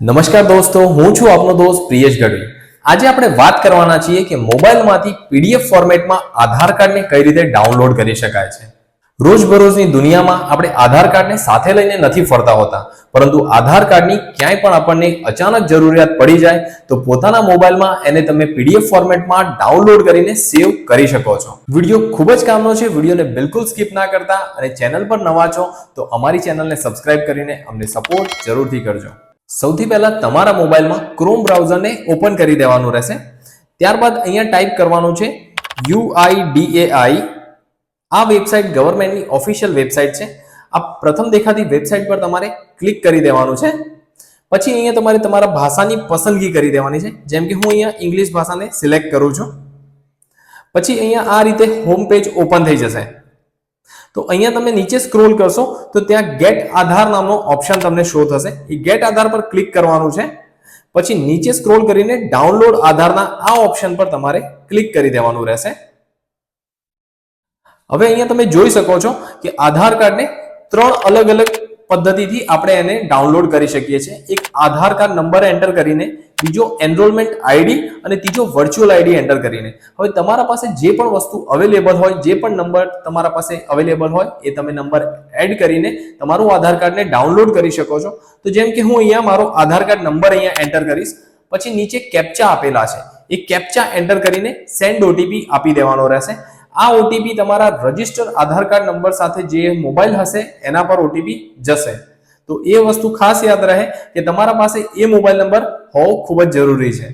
નમસ્કાર દોસ્તો, હું છું આપનો દોસ્ત પ્રિયેશ ગઢવી। આજે આપણે વાત કરવાના છીએ કે મોબાઈલમાંથી પીડીએફ ફોર્મેટમાં આધાર કાર્ડને કઈ રીતે ડાઉનલોડ કરી શકાય છે। રોજબરોજની દુનિયામાં આપણે આધાર કાર્ડને સાથે લઈને નથી ફરતા હોતા, પરંતુ આધાર કાર્ડની ક્યાંય પણ આપણને અચાનક જરૂરિયાત પડી જાય તો પોતાના મોબાઈલમાં એને તમે પીડીએફ ફોર્મેટમાં ડાઉનલોડ કરીને સેવ કરી શકો છો। વિડીયો ખૂબ જ કામનો છે, વિડીયોને બિલકુલ સ્કીપ ના કરતા અને ચેનલ પર નવા છો તો અમારી ચેનલને સબસ્ક્રાઇબ કરીને અમને સપોર્ટ જરૂરથી કરજો। સૌથી પહેલા તમારા મોબાઈલમાં ક્રોમ બ્રાઉઝરને ઓપન કરી દેવાનું રહેશે। ત્યારબાદ અહીંયા ટાઈપ કરવાનું છે UIDAI। આ વેબસાઇટ ગવર્મેન્ટની ઓફિશિયલ વેબસાઇટ છે। આ પ્રથમ દેખાતી વેબસાઇટ પર તમારે ક્લિક કરી દેવાનું છે। પછી અહીંયા તમારે તમારા ભાષાની પસંદગી કરી દેવાની છે, જેમ કે હું અહીંયા ઇંગ્લિશ ભાષાને સિલેક્ટ કરું છું। પછી અહીંયા આ રીતે હોમ પેજ ઓપન થઈ જશે। તો અહીંયા તમે નીચે સ્ક્રોલ કરશો તો ત્યાં ગેટ આધાર નામનો ઓપ્શન તમને શો થશે। એ ગેટ આધાર પર ક્લિક કરવાનું છે। પછી નીચે સ્ક્રોલ કરીને ડાઉનલોડ આધારના આ ઓપ્શન પર તમારે ક્લિક કરી દેવાનું રહેશે। હવે અહીંયા તમે જોઈ શકો છો કે આધાર કાર્ડને ત્રણ અલગ અલગ પદ્ધતિથી આપણે એને ડાઉનલોડ કરી શકીએ છીએ। એક આધાર કાર્ડ નંબર એન્ટર કરીને, બીજો એનરોલમેન્ટ આઈડી અને ત્રીજો વર્ચ્યુઅલ આઈડી એન્ટર કરીને। હવે તમારા પાસે જે પણ વસ્તુ અવેલેબલ હોય, જે પણ નંબર તમારા પાસે અવેલેબલ હોય એ તમે નંબર એડ કરીને તમારું આધાર કાર્ડને ડાઉનલોડ કરી શકો છો। તો જેમ કે હું અહીંયા મારો આધાર કાર્ડ નંબર અહીંયા એન્ટર કરીશ। પછી નીચે કેપ્ચા આપેલા છે, એ કેપ્ચા એન્ટર કરીને સેન્ડ ઓટીપી આપી દેવાનો રહેશે। આ ઓટીપી તમારા રજિસ્ટર આધાર કાર્ડ નંબર સાથે જે મોબાઈલ હશે એના પર ઓટીપી જશે। તો એ વસ્તુ ખાસ યાદ રહે કે તમારા પાસે એ મોબાઈલ નંબર હોવો ખૂબ જ જરૂરી છે।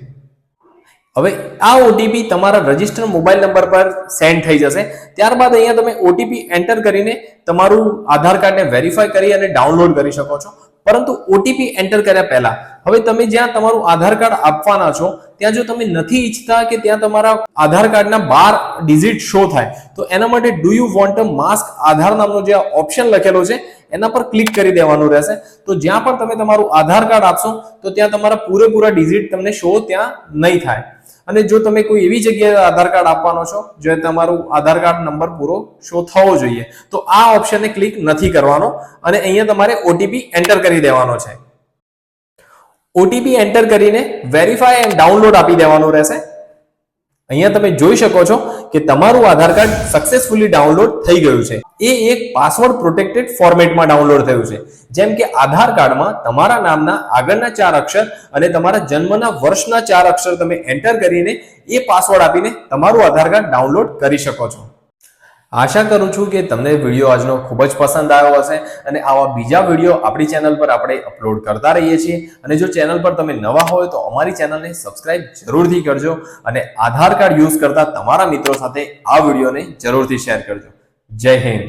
હવે આ ઓટીપી તમારા રજિસ્ટર મોબાઈલ નંબર પર સેન્ડ થઈ જશે। ત્યારબાદ અહીંયા તમે ઓટીપી એન્ટર કરીને તમારું આધાર કાર્ડને વેરીફાઈ કરી અને ડાઉનલોડ કરી શકો છો। પરંતુ ઓટીપી એન્ટર કર્યા પહેલા હવે તમે જ્યાં તમારું આધાર કાર્ડ આપવાના છો ત્યાં જો તમે નથી ઈચ્છતા કે ત્યાં તમારા આધાર કાર્ડના 12 ડિજિટ શો થાય તો એના માટે do you want a mask Aadhaar નામનો જે ઓપ્શન લખેલો છે એના પર ક્લિક કરી દેવાનું રહેશે। તો જ્યાં પણ તમે તમારું આધાર કાર્ડ આપશો તો ત્યાં તમારા પૂરેપૂરા ડિજિટ તમને શો ત્યાં નહીં થાય। અને જો તમે કોઈ એવી જગ્યાએ આધાર કાર્ડ આપવાનો છો જો તમારું આધાર કાર્ડ નંબર પૂરો શો થવો જોઈએ તો આ ઓપ્શનને ક્લિક નથી કરવાનો અને અહીંયા તમારે ઓટીપી એન્ટર કરી દેવાનો છે। ઓટીપી એન્ટર કરીને વેરીફાઈ એન્ડ ડાઉનલોડ આપી દેવાનું રહેશે। અહીંયા તમે જોઈ શકો છો કે તમારું આધાર કાર્ડ સક્સેસફુલી ડાઉનલોડ થઈ ગયું છે। એ એક પાસવર્ડ પ્રોટેક્ટેડ ફોર્મેટમાં ડાઉનલોડ થયું છે। જેમ કે આધાર કાર્ડમાં તમારા નામના આગળના 4 અક્ષર અને તમારા જન્મના વર્ષના 4 અક્ષર તમે એન્ટર કરીને એ પાસવર્ડ આપીને તમારું આધાર કાર્ડ ડાઉનલોડ કરી શકો છો। આશા કરું છું કે તમને વિડીયો આજનો ખૂબ જ પસંદ આવ્યો હશે અને આવા બીજા વિડીયો આપણી ચેનલ પર આપણે અપલોડ કરતા રહીએ છીએ। અને જો ચેનલ પર તમે નવા હોય તો અમારી ચેનલને સબસ્ક્રાઇબ જરૂરથી કરજો અને આધાર કાર્ડ યુઝ કરતા તમારા મિત્રો સાથે આ વિડીયોને જરૂરથી શેર કરજો। જય હિન્દ।